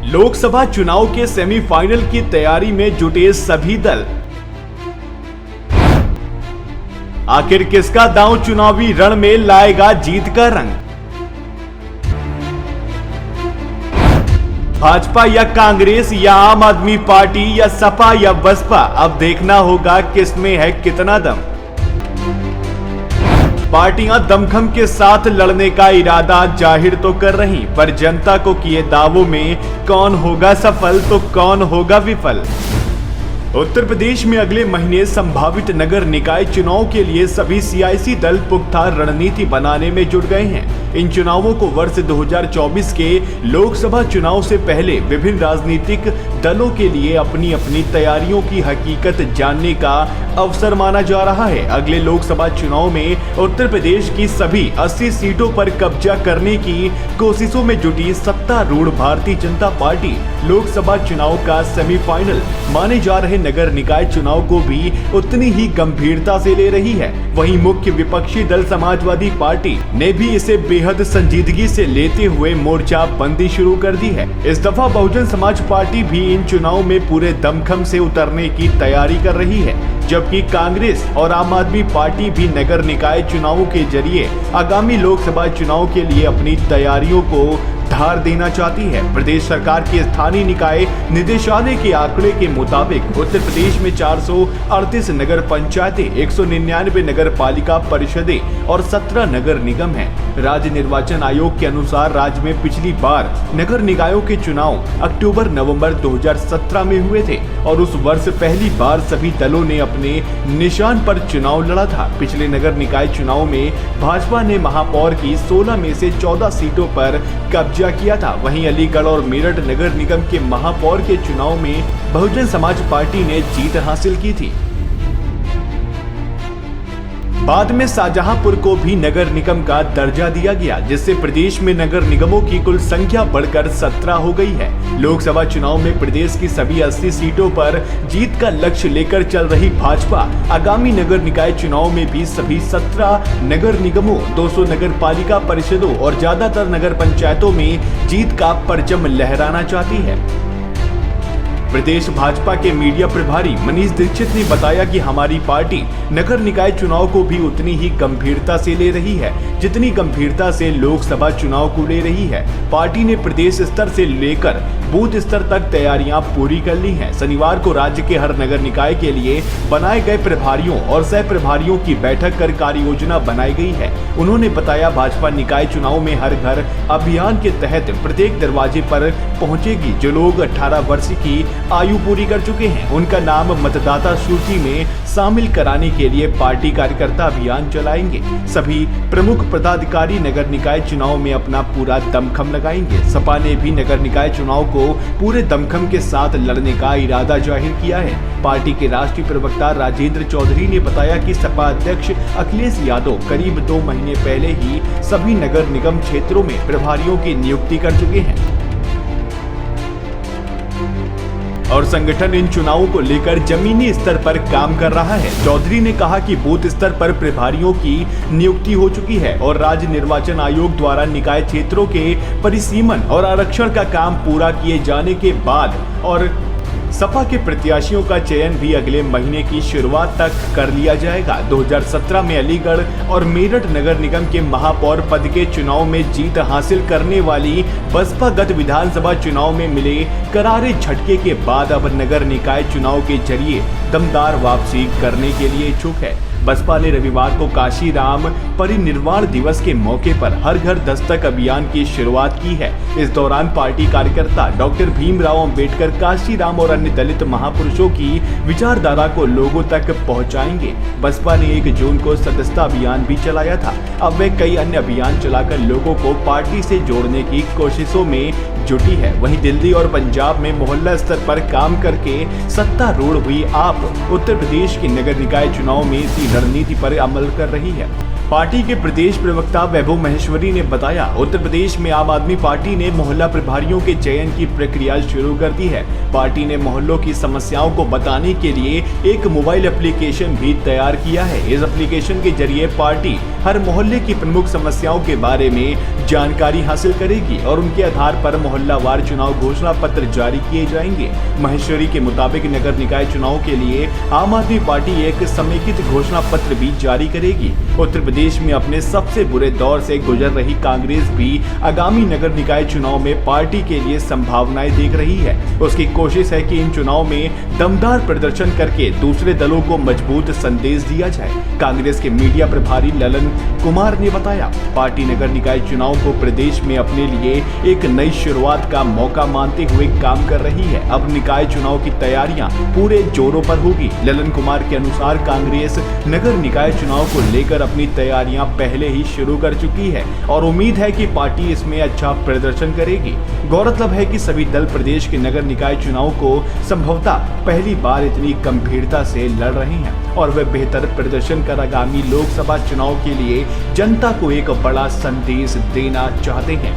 लोकसभा चुनाव के सेमीफाइनल की तैयारी में जुटे सभी दल। आखिर किसका दांव चुनावी रण में लाएगा जीत का रंग? भाजपा या कांग्रेस या आम आदमी पार्टी या सपा या बसपा, अब देखना होगा किसमें है कितना दम। पार्टियां दमखम के साथ लड़ने का इरादा जाहिर तो कर रही, पर जनता को किए दावों में कौन होगा सफल तो कौन होगा विफल। उत्तर प्रदेश में अगले महीने संभावित नगर निकाय चुनाव के लिए सभी सियासी दल पुख्ता रणनीति बनाने में जुट गए हैं। इन चुनावों को वर्ष 2024 के लोकसभा चुनाव से पहले विभिन्न राजनीतिक दलों के लिए अपनी अपनी तैयारियों की हकीकत जानने का अवसर माना जा रहा है। अगले लोकसभा चुनाव में उत्तर प्रदेश की सभी 80 सीटों पर कब्जा करने की कोशिशों में जुटी सत्तारूढ़ भारतीय जनता पार्टी लोकसभा चुनाव का सेमीफाइनल माने जा रहे नगर निकाय चुनाव को भी उतनी ही गंभीरता से ले रही है। वहीं मुख्य विपक्षी दल समाजवादी पार्टी ने भी इसे बेहद संजीदगी से लेते हुए मोर्चा बंदी शुरू कर दी है। इस दफा बहुजन समाज पार्टी भी इन चुनाव में पूरे दमखम से उतरने की तैयारी कर रही है, जबकि कांग्रेस और आम आदमी पार्टी भी नगर निकाय चुनावों के जरिए आगामी लोकसभा चुनाव के लिए अपनी तैयारियों को धार देना चाहती है। प्रदेश सरकार के स्थानीय निकाय निदेशालय के आंकड़े के मुताबिक उत्तर प्रदेश में 438 नगर पंचायतें, 199 नगर पालिका परिषदें और 17 नगर निगम हैं। राज्य निर्वाचन आयोग के अनुसार राज्य में पिछली बार नगर निकायों के चुनाव अक्टूबर-नवंबर 2017 में हुए थे और उस वर्ष पहली बार सभी दलों ने अपने निशान पर चुनाव लड़ा था। पिछले नगर निकाय चुनाव में भाजपा ने महापौर की 16 में से 14 सीटों पर कब्जा किया था। वहीं अलीगढ़ और मेरठ नगर निगम के महापौर के चुनाव में बहुजन समाज पार्टी ने जीत हासिल की थी। बाद में शाहजहांपुर को भी नगर निगम का दर्जा दिया गया, जिससे प्रदेश में नगर निगमों की कुल संख्या बढ़कर 17 हो गई है। लोकसभा चुनाव में प्रदेश की सभी 80 सीटों पर जीत का लक्ष्य लेकर चल रही भाजपा आगामी नगर निकाय चुनाव में भी सभी 17 नगर निगमों, 200 नगर पालिका परिषदों और ज्यादातर नगर पंचायतों में जीत का परचम लहराना चाहती है। प्रदेश भाजपा के मीडिया प्रभारी मनीष दीक्षित ने बताया कि हमारी पार्टी नगर निकाय चुनाव को भी उतनी ही गंभीरता से ले रही है जितनी गंभीरता से लोकसभा चुनाव को ले रही है। पार्टी ने प्रदेश स्तर से लेकर बूथ स्तर तक तैयारियां पूरी कर ली हैं। शनिवार को राज्य के हर नगर निकाय के लिए बनाए गए प्रभारियों और सह प्रभारियों की बैठक कर कार्य योजना बनाई गई है। उन्होंने बताया, भाजपा निकाय चुनाव में हर घर अभियान के तहत प्रत्येक दरवाजे पर पहुंचेगी। जो लोग 18 वर्ष की आयु पूरी कर चुके हैं उनका नाम मतदाता सूची में शामिल कराने के लिए पार्टी कार्यकर्ता अभियान चलाएंगे। सभी प्रमुख पदाधिकारी नगर निकाय चुनाव में अपना पूरा दमखम लगाएंगे। सपा ने भी नगर निकाय चुनाव को पूरे दमखम के साथ लड़ने का इरादा जाहिर किया है। पार्टी के राष्ट्रीय प्रवक्ता राजेंद्र चौधरी ने बताया कि सपा अध्यक्ष अखिलेश यादव करीब 2 महीने पहले ही सभी नगर निगम क्षेत्रों में प्रभारियों की नियुक्ति कर चुके हैं और संगठन इन चुनावों को लेकर जमीनी स्तर पर काम कर रहा है। चौधरी ने कहा कि बूथ स्तर पर प्रभारियों की नियुक्ति हो चुकी है और राज्य निर्वाचन आयोग द्वारा निकाय क्षेत्रों के परिसीमन और आरक्षण का काम पूरा किए जाने के बाद और सपा के प्रत्याशियों का चयन भी अगले महीने की शुरुआत तक कर लिया जाएगा। 2017 में अलीगढ़ और मेरठ नगर निगम के महापौर पद के चुनाव में जीत हासिल करने वाली बसपा गत विधानसभा चुनाव में मिले करारे झटके के बाद अब नगर निकाय चुनाव के जरिए दमदार वापसी करने के लिए इच्छुक है। बसपा ने रविवार को काशीराम परिनिर्वाण दिवस के मौके पर हर घर दस्तक अभियान की शुरुआत की है। इस दौरान पार्टी कार्यकर्ता डॉक्टर भीमराव अंबेडकर, काशीराम और अन्य दलित महापुरुषों की विचारधारा को लोगों तक पहुंचाएंगे। बसपा ने 1 जून को सदस्यता अभियान भी चलाया था। अब वे कई अन्य अभियान चलाकर लोगों को पार्टी से जोड़ने की कोशिशों में जुटी है। वहीं दिल्ली और पंजाब में मोहल्ला स्तर पर काम करके सत्तारूढ़ हुई आप उत्तर प्रदेश के नगर निकाय चुनाव में इसी रणनीति पर अमल कर रही है। पार्टी के प्रदेश प्रवक्ता वैभव महेश्वरी ने बताया, उत्तर प्रदेश में आम आदमी पार्टी ने मोहल्ला प्रभारियों के चयन की प्रक्रिया शुरू कर दी है। पार्टी ने मोहल्लों की समस्याओं को बताने के लिए एक मोबाइल एप्लीकेशन भी तैयार किया है। इस एप्लीकेशन के जरिए पार्टी हर मोहल्ले की प्रमुख समस्याओं के बारे में जानकारी हासिल करेगी और उनके आधार पर मोहल्लावार चुनाव घोषणा पत्र जारी किए जाएंगे। महेश्वरी के मुताबिक नगर निकाय चुनाव के लिए आम आदमी पार्टी एक समेकित घोषणा पत्र भी जारी करेगी। उत्तर प्रदेश में अपने सबसे बुरे दौर से गुजर रही कांग्रेस भी आगामी नगर निकाय चुनाव में पार्टी के लिए संभावनाएं देख रही है। उसकी कोशिश है कि इन चुनाव में दमदार प्रदर्शन करके दूसरे दलों को मजबूत संदेश दिया जाए। कांग्रेस के मीडिया प्रभारी ललन कुमार ने बताया, पार्टी नगर निकाय चुनाव को प्रदेश में अपने लिए एक नई शुरुआत का मौका मानते हुए काम कर रही है। अब निकाय चुनाव की तैयारियां पूरे जोरों पर होगी। ललन कुमार के अनुसार कांग्रेस नगर निकाय चुनाव को लेकर अपनी तैयारियां पहले ही शुरू कर चुकी है और उम्मीद है कि पार्टी इसमें अच्छा प्रदर्शन करेगी। गौरतलब है कि सभी दल प्रदेश के नगर निकाय चुनाव को संभवतः पहली बार इतनी गंभीरता से लड़ रहे हैं और वे बेहतर प्रदर्शन कर आगामी लोकसभा चुनाव के लिए जनता को एक बड़ा संदेश देना चाहते हैं।